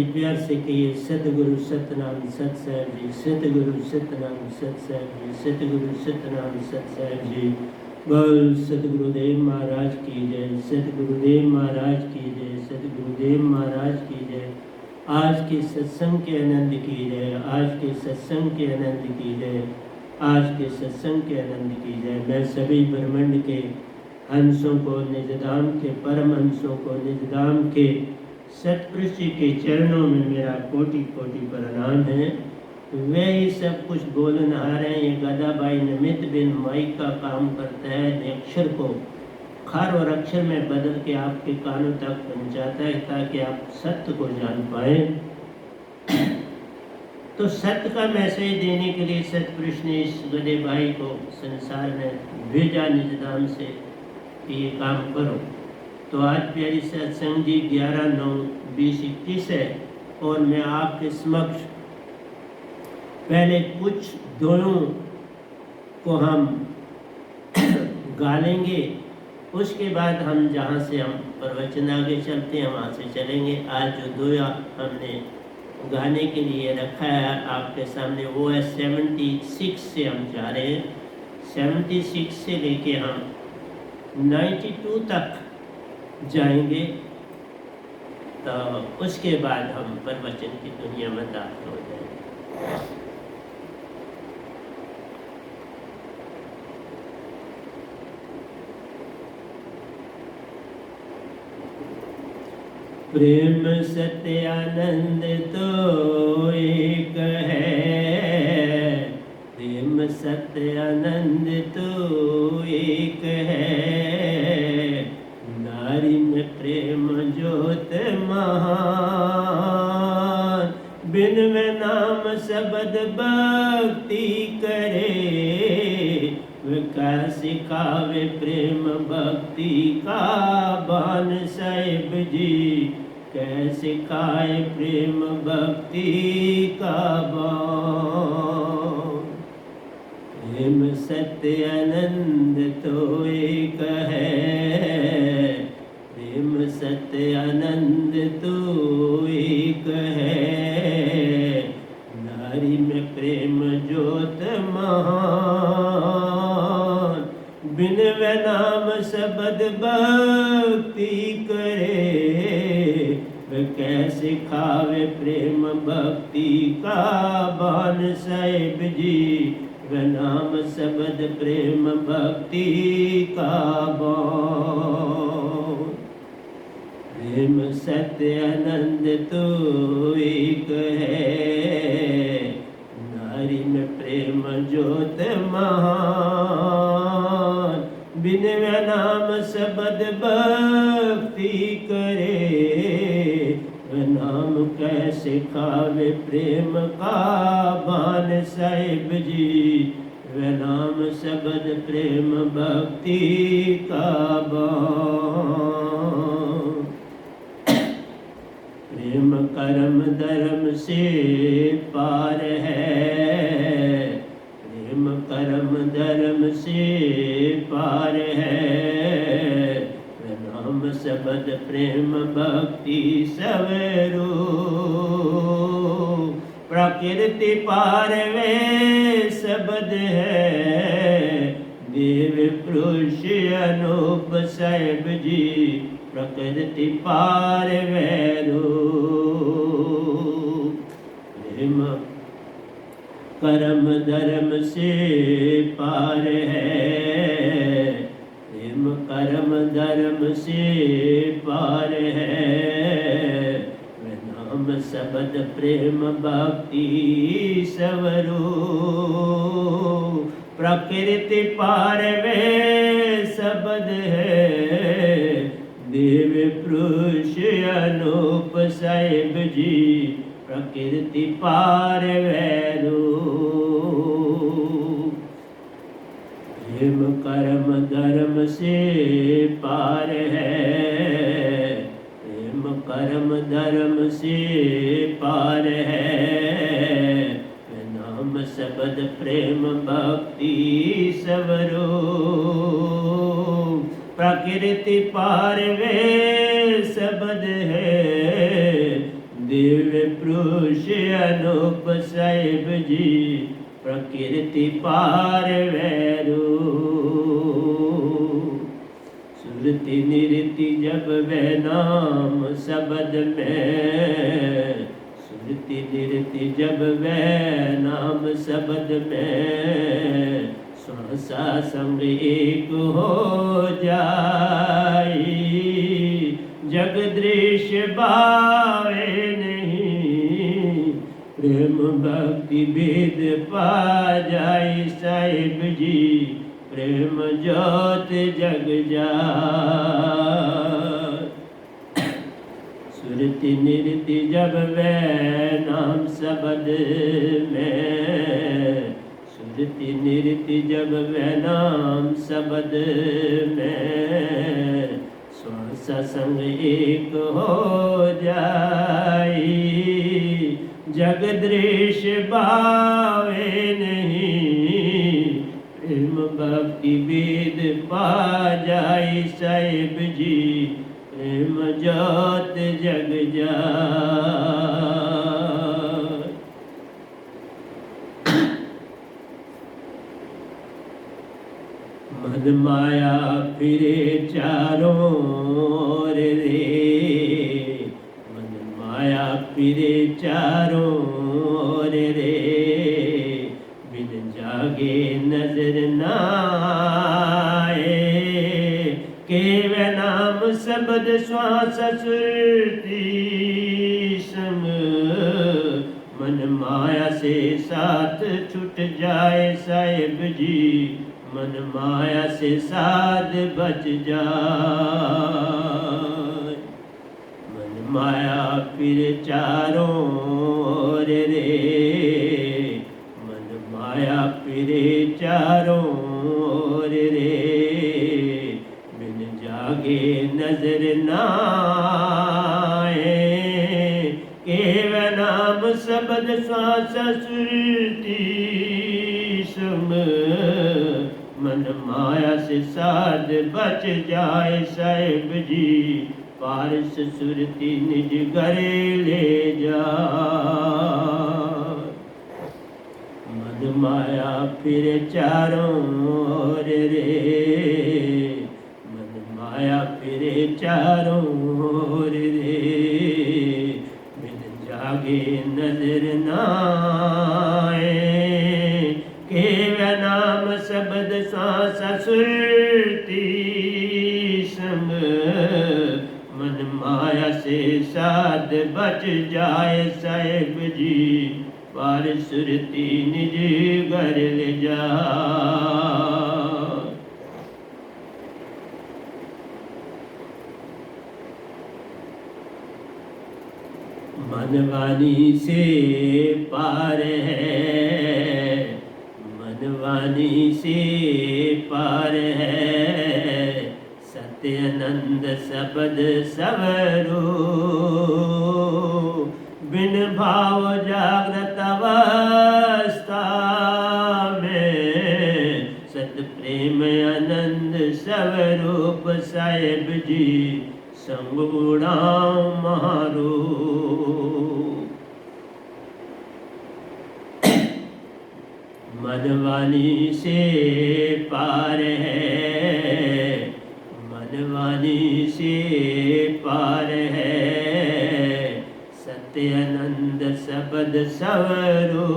प्यार से कहिए सतगुरु सतनाम सत साहिब जी, सतगुरु सतनाम सत साहिब जी, सतगुरु सतनाम सत साहिब जी। बोल सतगुरुदेव महाराज की जय, सतगुरुदेव महाराज की जय, सतगुरुदेव महाराज की जय। आज के सत्संग के आनंद की जय, आज के सत्संग के आनंद की जय, आज के सत्संग के आनंद की जय। मैं सभी ब्रह्मांड के हंसों को, निजधाम के परम हंसों को, निजधाम के सतपुरुष जी के चरणों में मेरा कोटि कोटि प्रणाम है। वे ही सब कुछ बोलनहार हैं। ये गदाबाई निमित्त बिन माइक का काम करता है, अक्षर को खर और अक्षर में बदल के आपके कानों तक पहुंचाता है ताकि आप सत्य को जान पाए। तो सत्य का मैसेज देने के लिए सतपुरुष ने इस गधे भाई को संसार में भेजा निजधाम से कि ये काम करो। तो आज प्यारी सत्संग जी 11/9/2021 है और मैं आपके समक्ष पहले कुछ दोनों को हम गा लेंगे, उसके बाद हम जहाँ से हम प्रवचन आगे चलते हैं वहाँ से चलेंगे। आज जो दोया हमने गाने के लिए रखा है आपके सामने वो है 76 से हम जा रहे हैं। 76 से लेके हम 92 तक जाएंगे, तो उसके बाद हम प्रवचन की दुनिया में दाखिल हो जाएंगे। प्रेम सत्य आनंद तो एक है, प्रेम सत्य आनंद तो एक है, नारी में प्रेम ज्योत महान, बिन में नाम शब्द भक्ति करे, वह सिखावे प्रेम भक्ति का बान साहिब जी, कैसे खाए प्रेम भक्ति का बान। प्रेम सत्य आनंद तो एक है, प्रेम सत्य आनंद तो एक है, नारी में प्रेम ज्योत महान, बिन वे नाम शब्द भक्ति करे, वे कैसे खावे प्रेम भक्ति का बान साहिब जी, वे नाम शब्द प्रेम भक्ति का बान। प्रेम सत्य आनंद तो एक है, नारी में प्रेम ज्योत महान, बिन वे नाम शब्द भक्ति करे, वे नाम कैसे खावे प्रेम का बान साहिब जी, वे नाम शब्द प्रेम भक्ति का बान। प्रेम कर्म धर्म से पार है, प्रेम कर्म धर्म से पार है, नाम शब्द प्रेम भक्ति सवेरो, प्रकृति पार वे शब्द है, देव पुरुष अनूप साहिब जी, प्रकृति पार वैरो। प्रेम कर्म धर्म से पार है, प्रेम कर्म धर्म से पार है, नाम शब्द प्रेम भक्ति सवरो, प्रकृति पार वे शब्द है, देव पुरुष अनूप साहिब जी, प्रकृति पार वैरो। प्रेम कर्म धर्म से पार है, प्रेम कर्म धर्म से पार है, नाम शब्द प्रेम भक्ति सवरो, प्रकृति पार वे शब्द है, दिव्य पुरुष अनूप साहिब जी, प्रकृति पार वैरू। सुरति निरति जब वह नाम शब्द में, सुरति निरति जब वह नाम शब्द में, श्वासा संग एक हो जाई। जग दृश्य भावे नहीं, प्रेम भक्ति भेद पा जाई साहिब जी, प्रेम ज्योत जग जाए। सुरति निरति जब वह नाम शब्द में, सुरति निरति जब वह नाम शब्द में, श्वास संग एक हो जाई। जग दृश्य भावे नहीं, प्रेम भक्ति वेद पा जाई साहिब जी, प्रेम ज्योत जग जाए। मन माया फिरे चारों ओर रे, मन माया फिरे चारों ओर रे, बिन जागे नजर नाए। केवल नाम शब्द श्वास सुरती संग, मन माया से साथ छूट जाए साहिब जी, मन माया से साध बच जाए। मन माया फिर चारों ओर रे, मन माया फिर चारों ओर रे, बिन जागे नजर नाए। केवल नाम शब्द श्वास सुरती संग, मन माया से साध बच जाए साहिब जी, पारस सुरती निज घरे ले जा। मन माया फिर चारों ओर रे, मन माया फिर चारों ओर रे, बिन जागे नजर नाए। केवल नाम शब्द श्वास सुरती संग, मन माया से साध बच जाए साहिब जी, पार सुरती निज घर ले जा। मन वाणी से पार है, मन वाणी से पार है, सत्यानंद शब्द सवरो। बिन भाव जागृत अवस्था में, सत प्रेम आनंद स्वरूप साहिब जी, संग उड़ाओ मारो। मन वाणी से पार है, मन वाणी से पार है, सत्यानंद शब्द सवरो।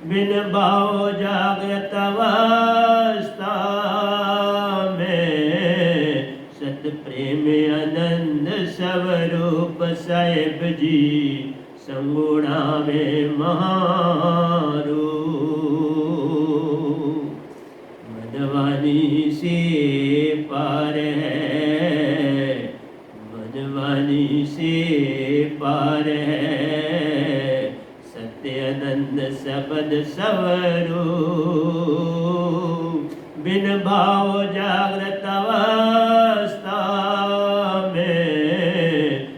बिन भाव जागृत अवस्था में, सत प्रेम आनंद स्वरूप साहिब जी, संगुणा में मारो। मनवानी से पार है, मनवानी से पार है, सत्यानंद शब्द सवरो। बिन भाव जागृत अवस्था में,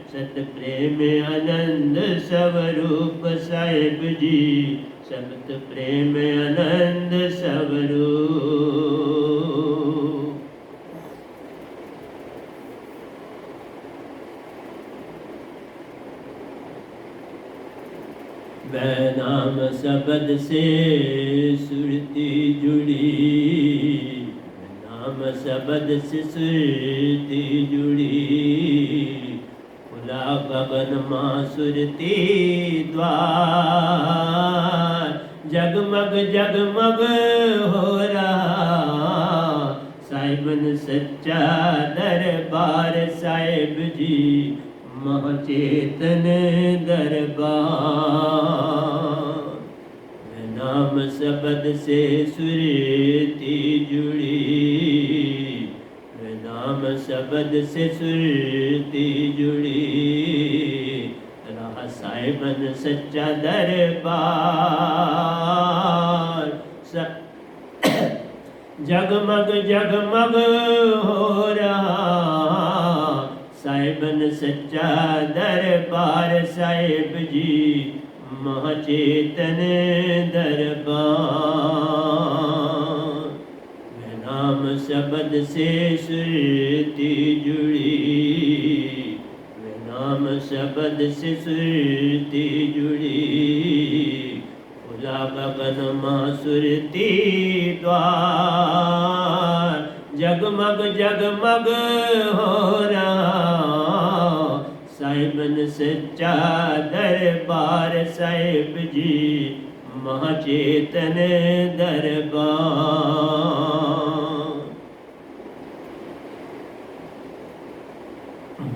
सत प्रेम आनंद स्वरूप साहिब जी, सत प्रेम आनंद स्वरूप। वह नाम शब्द से सुरती जुड़ी, नाम शब्द से सुरती जुड़ी, खुला गगन माँ सुरती द्वार, जगमग जगमग हो रहा साहिबन सच्चा दरबार, साहिब जी महाचेतन दरबार। नाम शब्द से सुरती जुड़ी, नाम शब्द से सुरती जुड़ी, रहा साहिबन सच्चा दरबार, जगमग जगमग हो रहा साहिबन सच्चा दरबार, साहिब जी महाचेतन दरबार। नाम शब्द से सुरती जुड़ी, नाम शब्द से सुरती जुड़ी, खुला गगन माँ सुरती द्वार, जगमग जगमग हो रहा साहिबन सच्चा दरबार, साहिब जी महाचेतन दरबार।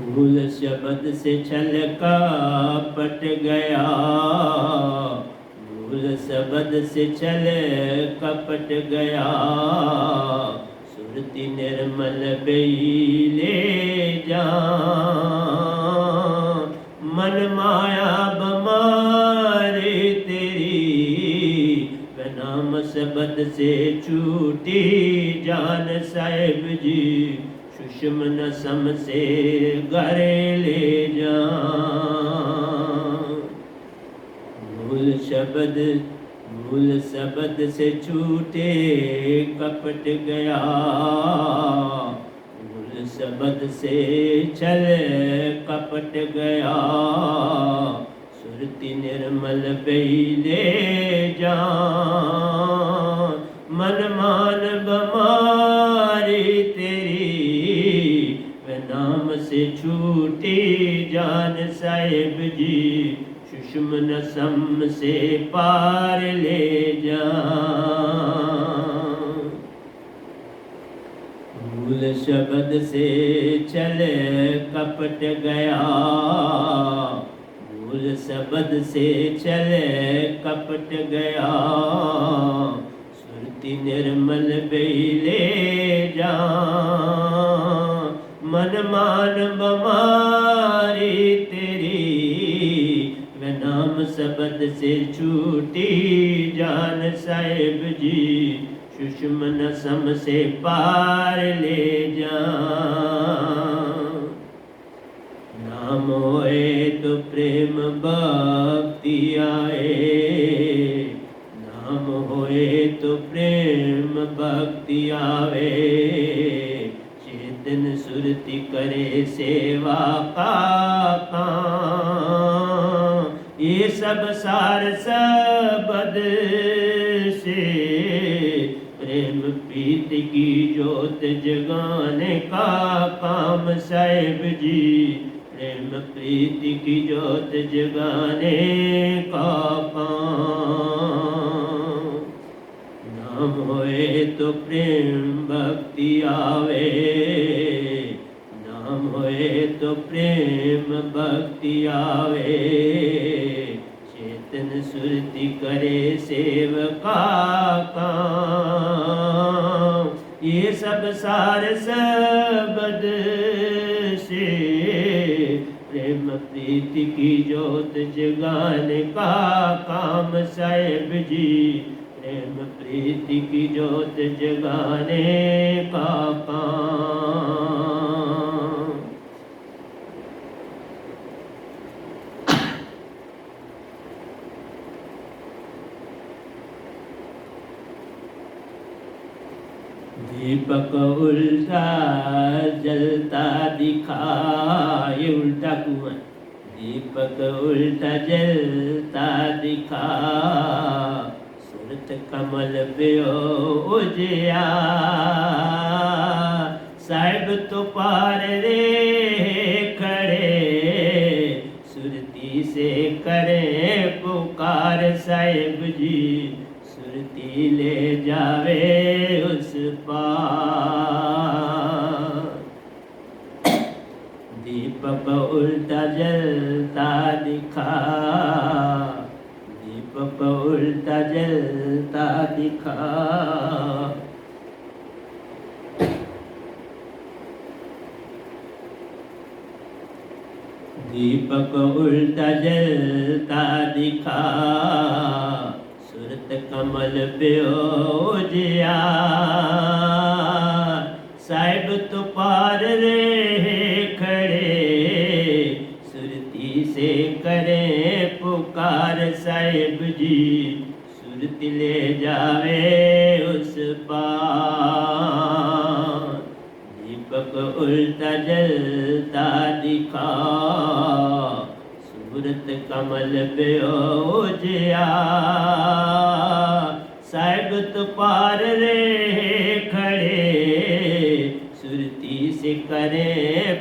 भूल शब्द से छल कपट गया, भूल शब्द से छल कपट गया, सुरती निर्मल बेले जा, मन माया बमारे तेरी, नाम शब्द से छूटी जान, साहिब जी सुषमन सम से घरे ले जा। भूल शब्द से छूटे कपट गया, भूल शब्द से छल कपट गया, सुरती निर्मल बेले जा, मन मान बमारी तेरी, वह नाम से छूटी जान, साहिब जी सुषमन सम से पार ले जा। भूल शब्द से छल कपट गया, भूल शब्द से छल कपट गया, सुरती निर्मल बेले जा, मन मान बमारी तेरी, वह नाम शब्द से छूटी जान, साहिब जी सुषमन सम से पार ले जा। नाम होए तो प्रेम भक्ति आए, नाम होए तो प्रेम भक्ति आवे, चेतन सुरति करे सेवा का काम, ये सब सार शब्द से प्रेम प्रीत की ज्योत जगाने का काम, साहिब जी प्रेम प्रीति की ज्योत जगाने का काम। नाम होए तो प्रेम भक्ति आवे, नाम होए तो प्रेम भक्ति आवे, चेतन सुरति करे सेवका काम, ये सब सार शब्द से प्रेम प्रीति की ज्योत जगाने का काम, साहिब जी प्रेम प्रीति की ज्योत जगाने का काम। दीपक उल्टा जलता दिखा, ये उल्टा कुआं, दीपक उल्टा जलता दिखा, सूरत कमल पे उजिया। साहिब तो पार रे खड़े, सुरती से करे पुकार साहिब जी, सुरती ले जावे उस पार। दीपक उल्टा जलता दिखा, दीपक उल्टा जलता दिखा। दीपक उल्टा जलता दिखा, सूरत कमल पे उजिया। साहिब तो पार रे खड़े, सुरती से करे पुकार साहिब जी, सुरती ले जावे उस पार। दीपक उल्टा जलता दिखा, सूरत कमल पे उजिया। साहिब तो पार रे खड़े, सुरती से करे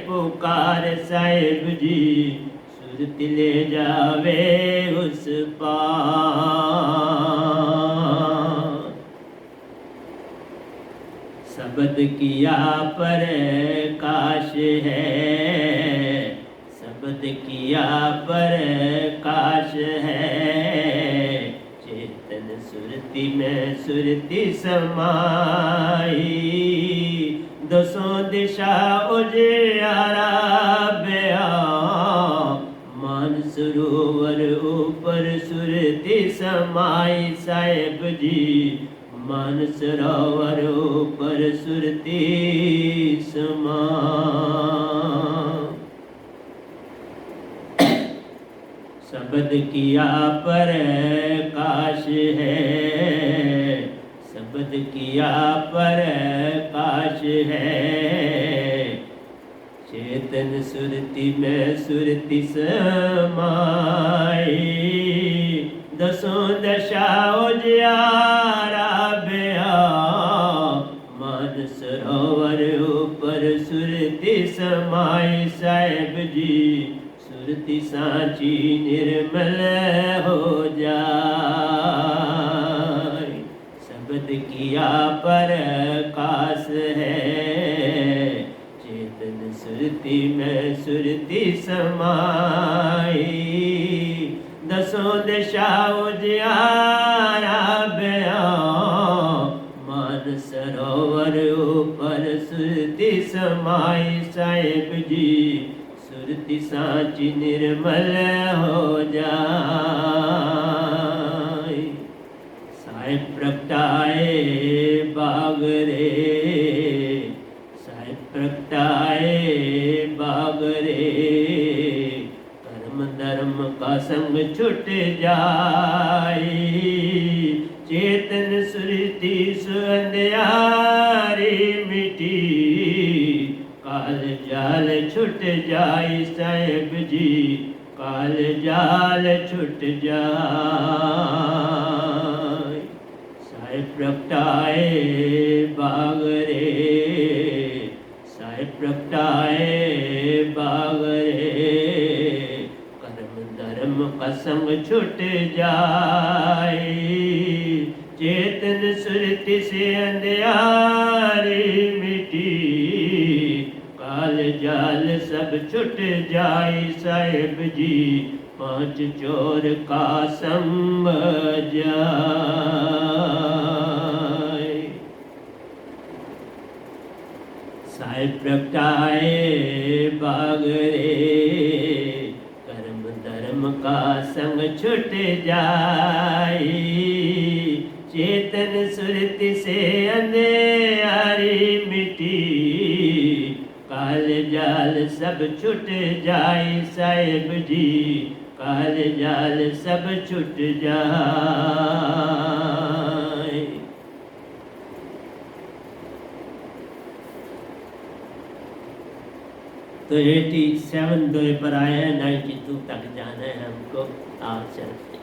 पुकार साहिब जी, सुरती ले जावे उस पार। शब्द किया पर काश है, शब्द किया पर काश है। चेतन सुरती में सुरती समाई, दसों दिशा उजियारा बया। मान सरोवर ऊपर सुरती समाई साहिब जी, मान सरोवर ऊपर सुरती समा। शब्द किया पर काश है, शब्द किया पर काश है। चेतन सुरती में सुरती समाई, दसों दशा उजियारा बया। मान सरोवर ऊपर सुरती समाई साहिब जी, सुरती साची निर्मल हो जाए। शब्द किया पर काश है, चेतन सुरती में सुरती समाई। दसों दिशा उजियारा बया, मान सरोवर ऊपर सुरती समाई साहिब जी, सुरती साची निर्मल हो जाए। साहिब प्रगटाए बाग रे, साहिब प्रगटाए बाग रे। कर्म धर्म का संग छुट जाए, चेतन सुरती सुअंधियारी मिटी। काल जाल छुट जाए साहिब जी, काल जाल छुट जाए। साहिब प्रगटाए बाग रे, साहिब प्रगटाए बाग रे। कर्म धर्म का संग छुट जाए, चेतन सुरती से अंधियारी मिटी। काल जाल सब छुट जाए साहिब जी, पांच चोर का संग जाए। साहिब प्रगटाए बाग रे, कर्म धर्म का संग छुट जाए। चेतन सुरती से अंधियारी मिटी। काल जाल सब छुट जाए साहिब जी, काल जाल सब छुट जाए। तो 87 दौरे पर आए हैं, 92 तक जाना है हमको। आप चलते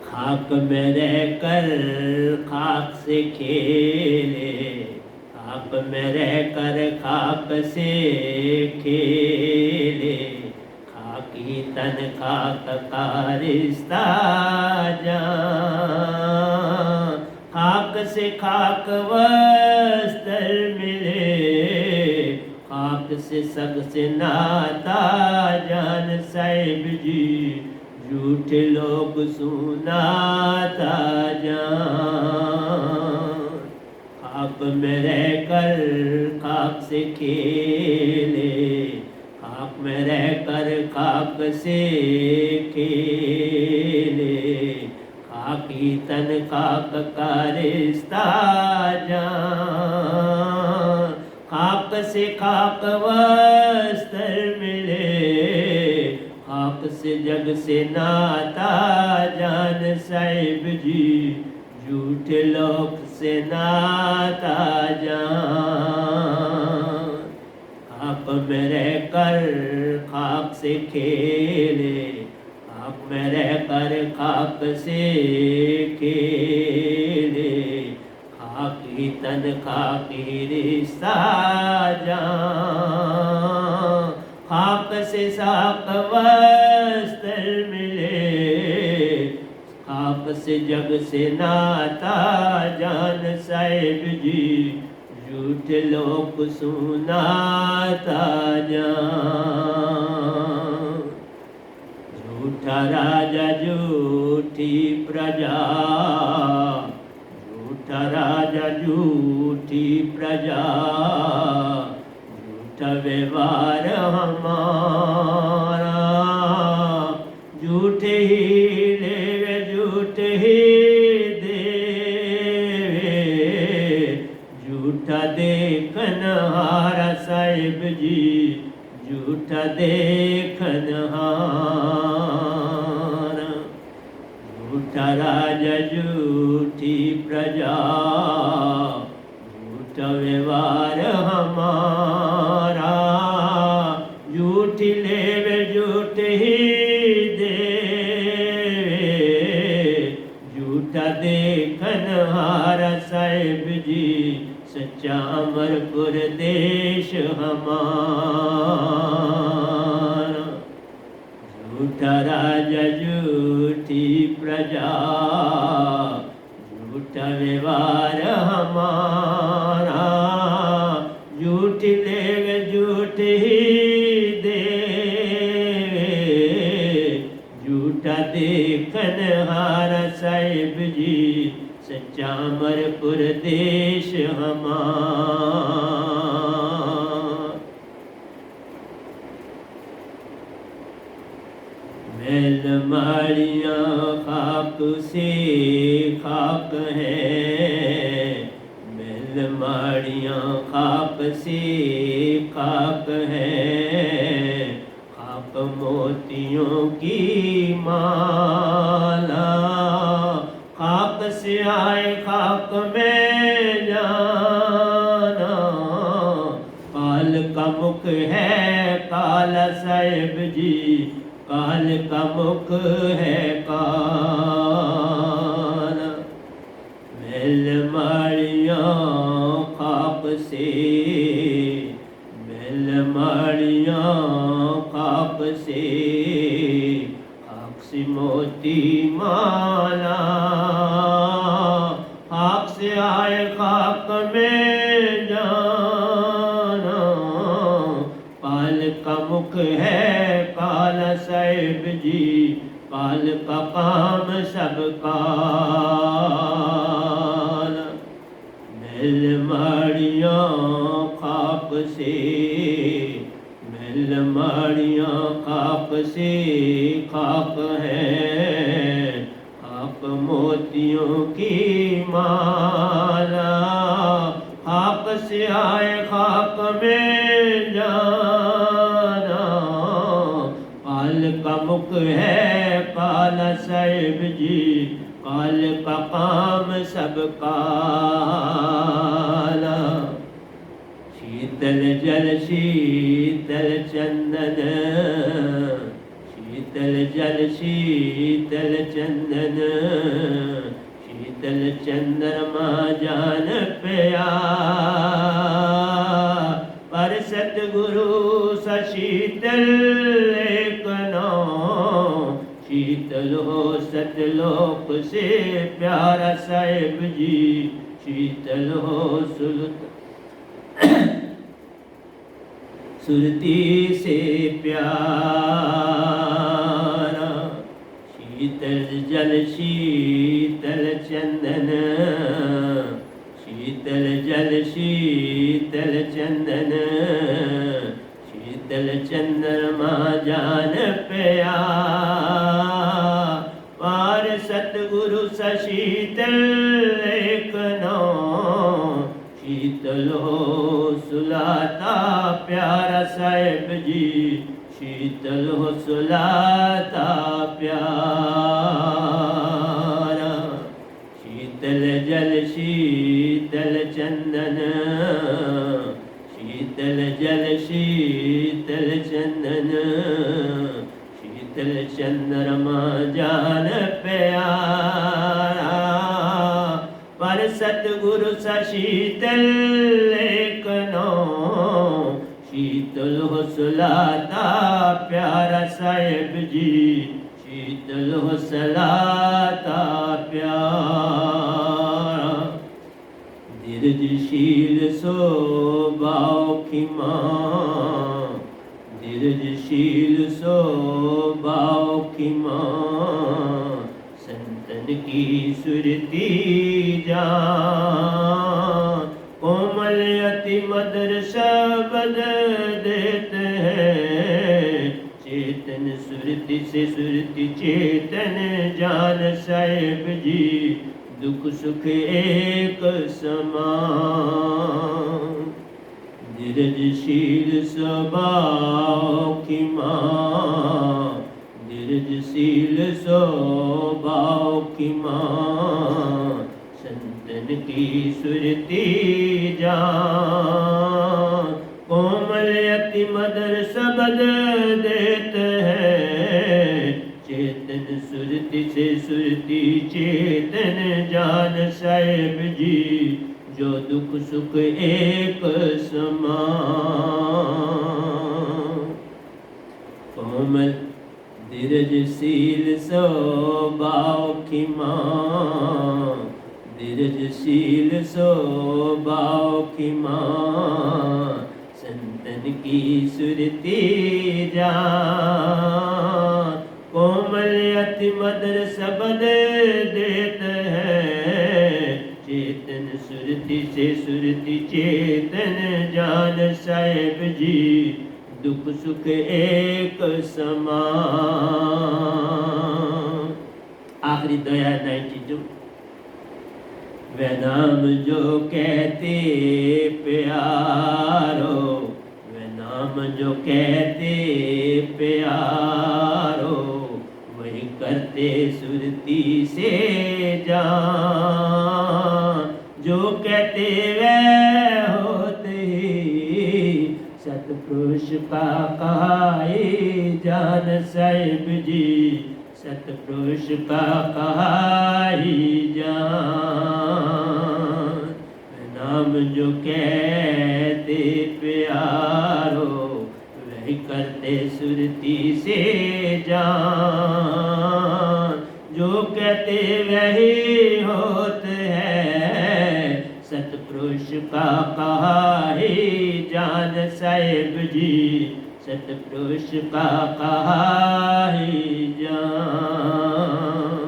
खाक में रह कर खाक से खेले, खाक में रह कर खाक से खेले, खाकी तन खाक का रिश्ता जान, खाक से खाक वस्त्र मिले, खाक से सग से नाता जान साहिब जी, झूठे लोग सुनाता जान, खाक में रह कर खाक से खेले, खाक में रह कर खाक से खेले, खाकी तन खाक का रिश्ता जान, खाक से खाक वस्त्र मिले, खाक से जग से नाता जान साहिब जी, झूठे लोग से नाता जान, खाक में रह कर खाक से खेले, खाक में रह कर खाक से खेले, खाकी तन खाकी रिश्ता जान, खाक से साक वस्त्र मिले, खाक से जग से नाता जान साहिब जी, झूठे लोग सुनाता जान, झूठा राजा झूठी प्रजा, झूठा राजा झूठी प्रजा, झूठा व्यवहार हमारा, झूठे ही लेवे झूठे ही देवे, झूठा देखन हारा साहिब जी, झूठा देखन हारा, झूठा राजा झूठी प्रजा, झूठा व्यवहार हमारा, झूठी लेवे झूठ ही देवे, झूठा देखन हारा साहिब जी, सच्चा अमरपुर देश हमारा, झूठा राजा झूठी प्रजा, झूठा व्यवहार हमारा, झूठी लेवे झूठ ही देवे, झूठा देखन हारा साहिब जी, सच्चा अमरपुर देश हमारा। मैल माड़ियाँ खाक से खाक है, मैल माड़ियाँ खाक से खाक है, खाक मोतियों की माला, खाक से आए खाक में जाना, काल का मुख है काला साहिब जी, काल का मुख है काला, मैल माड़ियाँ खाक से, मैल माड़ियाँ खाक से, खाक से मोती माला, खाक से आए खाक में जाना, काल का मुख है काला साहिब जी, काल का काम सब काला, मैल माड़ियाँ खाक से, मैल माड़ियाँ खाक से खाक है, खाक मोतियों की माला, खाक से आए खाक में जाना, काल का मुख है काला साहिब जी, काल का काम सब काला, शीतल जल शीतल चंदन, शीतल जल शीतल चंदन, शीतल चंद्रमा जान पिया। पर सतगुरु सा शीतल एक नाम, शीतल हो सतलोक से प्यारा साहिब जी, शीतल हो सुरती से प्यारा। शीतल जल शीतल चंदन, शीतल जल शीतल चंदन, शीतल चंद्रमा जान पिया। पार सतगुरु सा शीतल एक नाम, शीतल हो सुलाता प्यारा साहिब जी, शीतल हो सुलाता प्यारा। शीतल जल शीतल चंदन, शीतल जल शीतल चंदन, शीतल चंद्रमा जान प्यारा। पर सतगुरु सा शीतल एक नाम, शीतल हो सुलाता प्यारा साहिब जी, शीतल हो सुलाता प्यारा। धीरजशील स्वभाव की माँ, धीरजशील स्वभाव की माँ, संतन की सुरती जान। कोमल अति मधुर शब्द देते हैं, चेतन सुरति से सुरति चेतन जान साहिब जी, दुख सुख एक समान। धीरजशील स्वभाव की माँ, धीरजशील स्वभाव की माँ, संतन की सुरती जान। कोमल अति मधुर शब्द देते हैं, चेतन सुरति से सुरति चेतन जान साहिब जी, जो दुख सुख एक समान। कोमल धीरजशील स्वभाव की माँ, धीरजशील स्वभाव की माँ, संतन की सुरती जान। कोमल अति मधुर शब्द देते हैं, चेतन सुरति से सुरति चेतन जान साहिब जी, दुख सुख एक समान। आखिरी दया 92। वे नाम जो कहते प्यारो, वे नाम जो कहते प्यारो, वही करते सुरती से जान। जो कहते वे होते सतपुरुष का कहाई जान साहिब जी, सतपुरुष का कहाई जान। नाम जो कहते प्यारो, वही करते सुरती से जान। जो कहते वही होते हैं, सतपुरुष का कहाई जान साहिब जी, सतपुरुष का कहाई जान।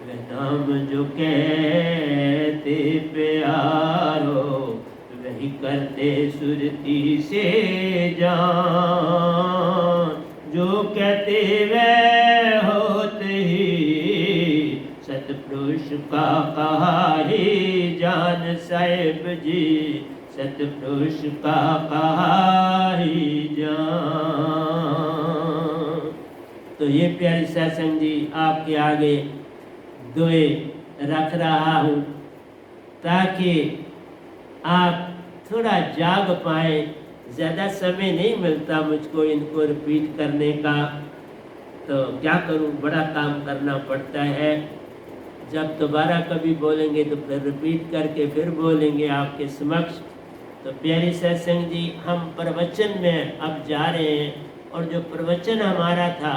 वे नाम जो कहते प्यारो, वही करते सुरती से जान। जो कहते वे होते ही सतपुरुष का कहाई जान साहिब जी, सतपुरुष का कहाई जान। तो ये प्यारी सत्संग जी आपके आगे दुए रख रहा हूँ, ताकि आप थोड़ा जाग पाए ज़्यादा समय नहीं मिलता मुझको इनको रिपीट करने का, तो क्या करूं, बड़ा काम करना पड़ता है। जब दोबारा कभी बोलेंगे तो फिर रिपीट करके फिर बोलेंगे आपके समक्ष। तो प्यारे सत्संग जी, हम प्रवचन में अब जा रहे हैं, और जो प्रवचन हमारा था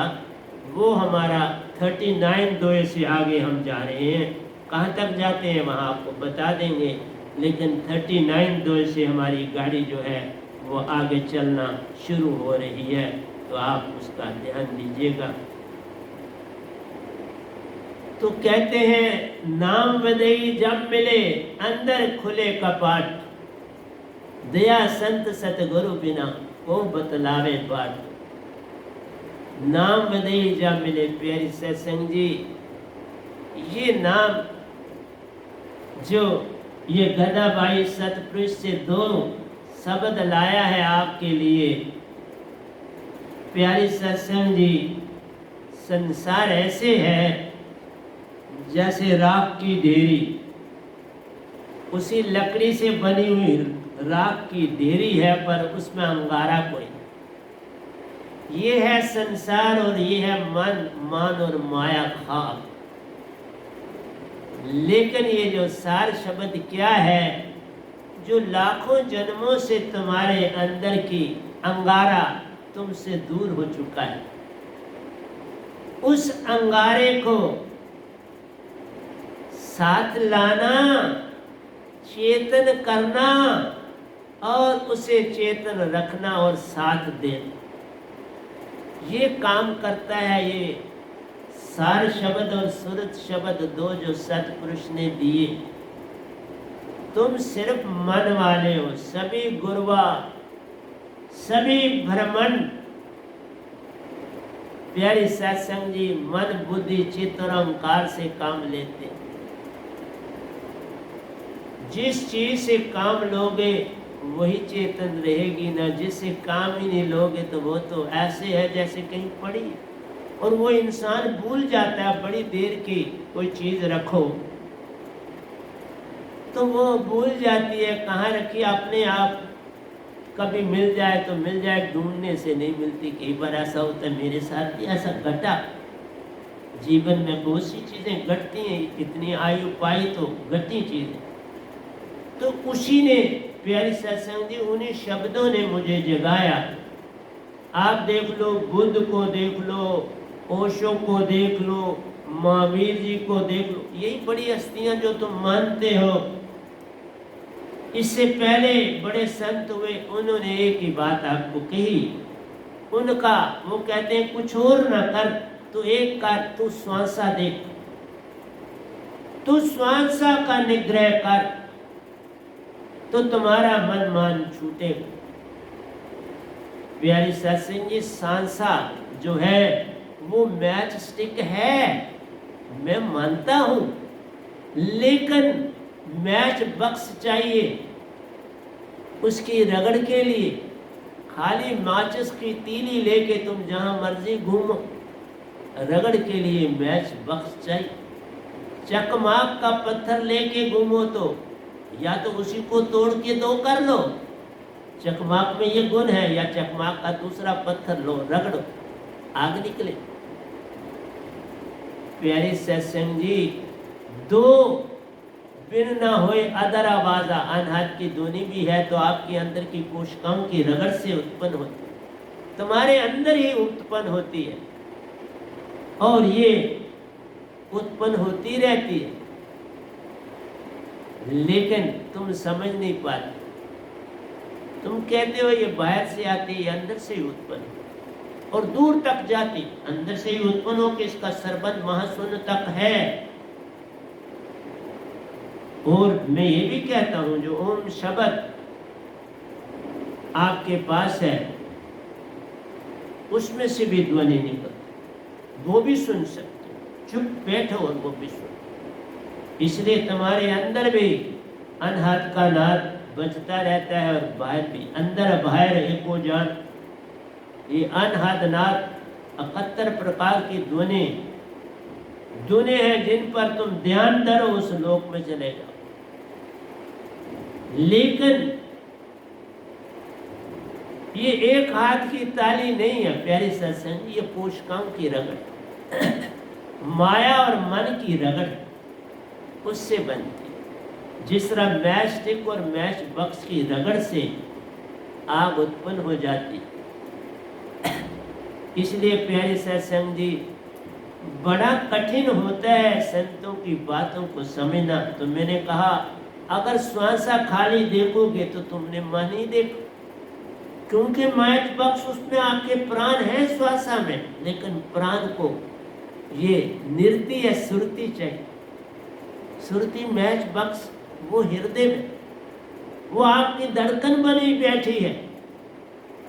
वो हमारा 39 दोए से आगे हम जा रहे हैं। कहाँ तक जाते हैं वहाँ आपको बता देंगे, लेकिन 39 दोए से हमारी गाड़ी जो है वो आगे चलना शुरू हो रही है, तो आप उसका ध्यान दीजिएगा। तो कहते हैं, नाम वदई जब मिले अंदर खुले कपाट, दया संत सतगुरु बिना को बतलावे बाट। नाम वदई जब मिले, प्यारी सत्संग जी, ये नाम जो ये गदाबाई सतपुरुष से 2 शब्द लाया है आपके लिए, प्यारी सत्संग जी, संसार ऐसे है जैसे राख की ढेरी, उसी लकड़ी से बनी हुई राख की ढेरी है, पर उसमें अंगारा कोई। ये है संसार और ये है मन, मान और माया खाक। लेकिन ये जो सार शब्द क्या है, जो लाखों जन्मों से तुम्हारे अंदर की अंगारा तुमसे दूर हो चुका है, उस अंगारे को साथ लाना, चेतन करना और उसे चेतन रखना और साथ देना, ये काम करता है ये सार शब्द और सुरत शब्द 2 जो सतपुरुष ने दिए। तुम सिर्फ मन वाले हो, सभी गुरवा, सभी भ्रमण, प्यारी सत्संग जी, मन बुद्धि चित्त और अहंकार से काम लेते। जिस चीज से काम लोगे वही चेतन रहेगी ना, जिससे काम ही नहीं लोगे तो वो तो ऐसे है जैसे कहीं पड़ी। और वो इंसान भूल जाता है, बड़ी देर की कोई चीज रखो तो वो भूल जाती है कहाँ रखी, अपने आप कभी मिल जाए तो मिल जाए, ढूंढने से नहीं मिलती। कई बार ऐसा होता है, मेरे साथ भी ऐसा घटा। जीवन में बहुत सी चीजें घटती हैं, इतनी आयु पाई तो घटी चीजें। तो उसी ने, प्यारी सत्संग जी, उन्हीं शब्दों ने मुझे जगाया। आप देख लो, बुद्ध को देख लो, ओशो को देख लो, महावीर जी को देख लो, यही बड़ी हस्तियां जो तुम मानते हो। इससे पहले बड़े संत हुए, उन्होंने एक ही बात आपको कही। उनका वो कहते हैं, कुछ और ना कर, तू एक कर, तू श्वासा देख, तू श्वासा का निग्रह कर, तो तुम्हारा मन मान छूटेगा। प्यारी सत्संग जी, सांसा जो है वो मैच स्टिक है, मैं मानता हूं, लेकिन मैच बक्स चाहिए उसकी रगड़ के लिए। खाली माचिस की तीली लेके तुम जहां मर्जी घूमो, रगड़ के लिए मैच बक्स चाहिए। चकमाक का पत्थर लेके घूमो तो या तो उसी को तोड़ के 2 कर लो, चकमाक में ये गुण है, या चकमाक का दूसरा पत्थर लो, रगड़ो, आग निकले। प्यारी सत्संग जी, 2 बिन ना होए अदर आवाजा, अनहद की ध्वनि भी है तो आपके अंदर की कोशिकाओं की रगड़ से उत्पन्न होती है, तुम्हारे अंदर ही उत्पन्न होती है, और ये उत्पन्न होती रहती है, लेकिन तुम समझ नहीं पाते। तुम कहते हो ये बाहर से आती है, अंदर से ही उत्पन्न, और दूर तक जाती, अंदर से ही उत्पन्न हो कि इसका सरबंध महाशून्य तक है। और मैं ये भी कहता हूं, जो ओम शब्द आपके पास है उसमें से भी ध्वनि निकलती, वो भी सुन सकते हो, चुप बैठो और वो भी सुन। इसलिए तुम्हारे अंदर भी अनहद का नाद बजता रहता है, और बाहर भी, अंदर बाहर एको जान। ये अनहद नाद 71 प्रकार की ध्वनि हैं जिन पर तुम ध्यान धरो, उस लोक में चले जाओ। लेकिन ये एक हाथ की ताली नहीं है प्यारी सत्संग, ये पोषकाओं की रगड़ माया और मन की रगड़ उससे बनती है। जिस तरह मैच स्टिक और मैच बक्स की रगड़ से आग उत्पन्न हो जाती। इसलिए प्यारे सत्संग जी, बड़ा कठिन होता है संतों की बातों को समझना। तो मैंने कहा अगर श्वासा खाली देखोगे तो तुमने मन ही देखो, क्योंकि मैच बक्स उसमें आपके प्राण है श्वासा में, लेकिन प्राण को ये निर्ति या सुरति चाहिए। सुरति मैच बक्स वो हृदय में, वो आपकी धड़कन बनी बैठी है,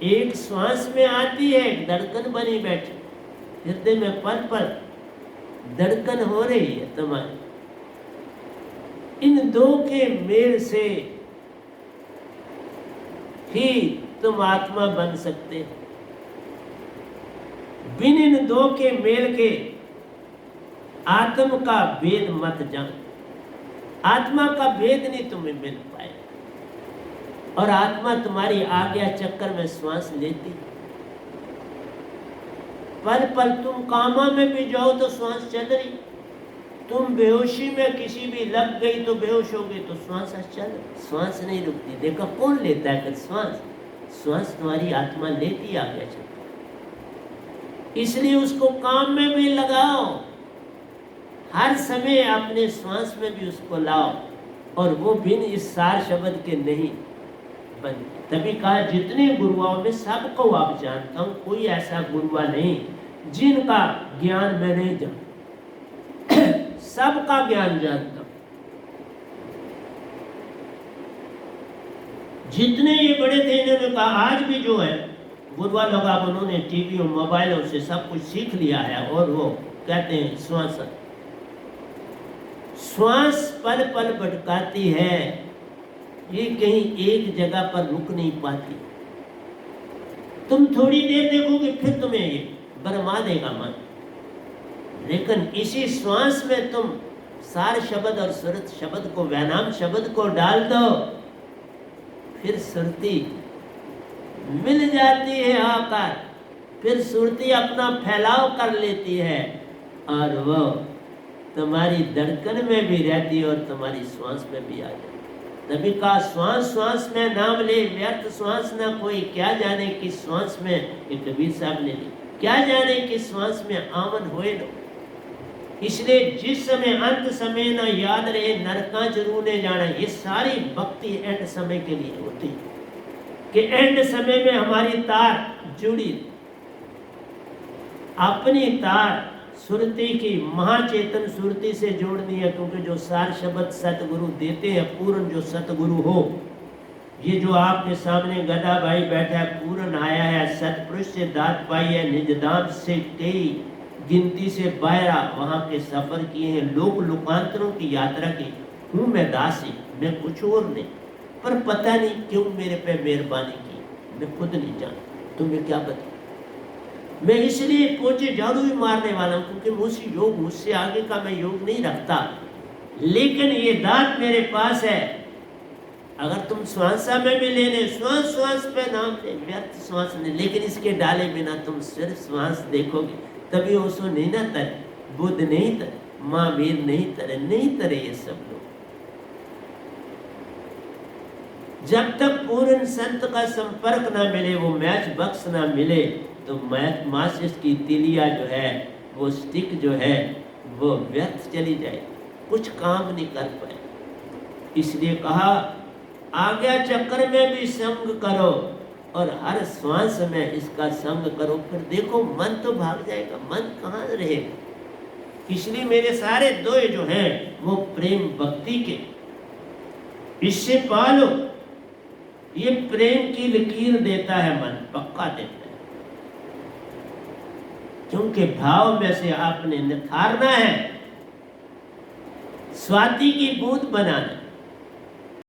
एक श्वास में आती है, एक धड़कन बनी बैठी हृदय में, पल पल धड़कन हो रही है तुम्हारी। इन दो के मेल से ही तुम आत्मा बन सकते हो। बिन इन दो के मेल के आत्म का भेद मत जान। आत्मा का भेद नहीं तुम्हें मिल पाए, और आत्मा तुम्हारी आज्ञा चक्कर में श्वास लेती। पल पल तुम कामा में भी जाओ तो श्वास चल रही, तुम बेहोशी में किसी भी लग गई तो बेहोश हो गई तो श्वास चल, श्वास नहीं रुकती। देखा कौन लेता है श्वास? श्वास तुम्हारी आत्मा लेती आज्ञा चक्कर। इसलिए उसको काम में भी लगाओ, हर समय अपने श्वास में भी उसको लाओ, और वो बिन इस सार शब्द के नहीं बनती। तभी कहा जितने गुरुओं में सबको आप जानता हूं, कोई ऐसा गुरुआ नहीं जिनका ज्ञान मैं नहीं जानता, सबका ज्ञान जानता हूं। जितने ये बड़े थे इन्होंने कहा, आज भी जो है गुरुआ लोग आप उन्होंने टीवी और मोबाइलों से सब कुछ सीख लिया है, और वो कहते हैं श्वास श्वास पल पल भटकाती है, ये कहीं एक जगह पर रुक नहीं पाती। तुम थोड़ी देर देखोगे फिर तुम्हें ये बरमा देगा मन, लेकिन इसी श्वास में तुम सार शब्द और सुरत शब्द को, वैनाम शब्द को डाल दो, फिर सुरती मिल जाती है आकर, फिर सुरती अपना फैलाव कर लेती है, और वो तुम्हारी धड़कन में भी रहती है और तुम्हारी श्वास में भी आ जाती। नबी का श्वास श्वास में नाम ले, व्यर्थ श्वास ना कोई, क्या जाने कि श्वास में, ये कबीर साहब ने ली, क्या जाने कि श्वास में आमन होए लो। इसलिए जिस समय अंत समय ना याद रहे नरका जरूर ने जाना। ये सारी भक्ति एंड समय के लिए होती है कि एंड समय में हमारी तार जुड़ी, अपनी तार सुरती की महाचेतन सुरती से जोड़नी है, क्योंकि जो सार शब्द सतगुरु देते हैं, पूर्ण जो सतगुरु हो, ये जो आपके सामने गदा भाई बैठा है, पूर्ण आया है, सतपुरुष से दात पाई है, निजदाम से कई गिनती से बायरा वहां के सफर किए हैं, लोक लोकांतरों की यात्रा की। हूँ मैं दासी, मैं कुछ और नहीं, पर पता नहीं क्यों मेरे पे मेहरबानी की, मैं खुद नहीं जानता, तुम्हें क्या पता। मैं इसलिए पोचे झाड़ू भी मारने वाला हूँ, क्योंकि मुझसे योग, मुझसे आगे का मैं योग नहीं रखता, लेकिन ये दात मेरे पास है। अगर तुम श्वासा में भी लेने, श्वास श्वास पे नाम ले, व्यर्थ श्वास नहीं, लेकिन इसके डाले बिना तुम सिर्फ श्वास देखोगे, तभी ओसो नहीं ना तरे, बुद्ध नहीं तरे, महावीर नहीं तरे, नहीं तरे ये सब लोग। जब तक पूर्ण संत का संपर्क ना मिले, वो मैच बक्स ना मिले, तो माचिस की तिलिया जो है, वो स्टिक जो है, वो व्यर्थ चली जाए, कुछ काम नहीं कर पाए। इसलिए कहा आज्ञा चक्र में भी संग करो, और हर श्वास में इसका संग करो, फिर देखो मन तो भाग जाएगा, मन कहाँ रहेगा। इसलिए मेरे सारे दोए जो हैं वो प्रेम भक्ति के, इससे पालो। ये प्रेम की लकीर देता है मन, पक्का देता है, क्योंकि भाव में से आपने निखारना है, स्वाति की बूंद बनाना।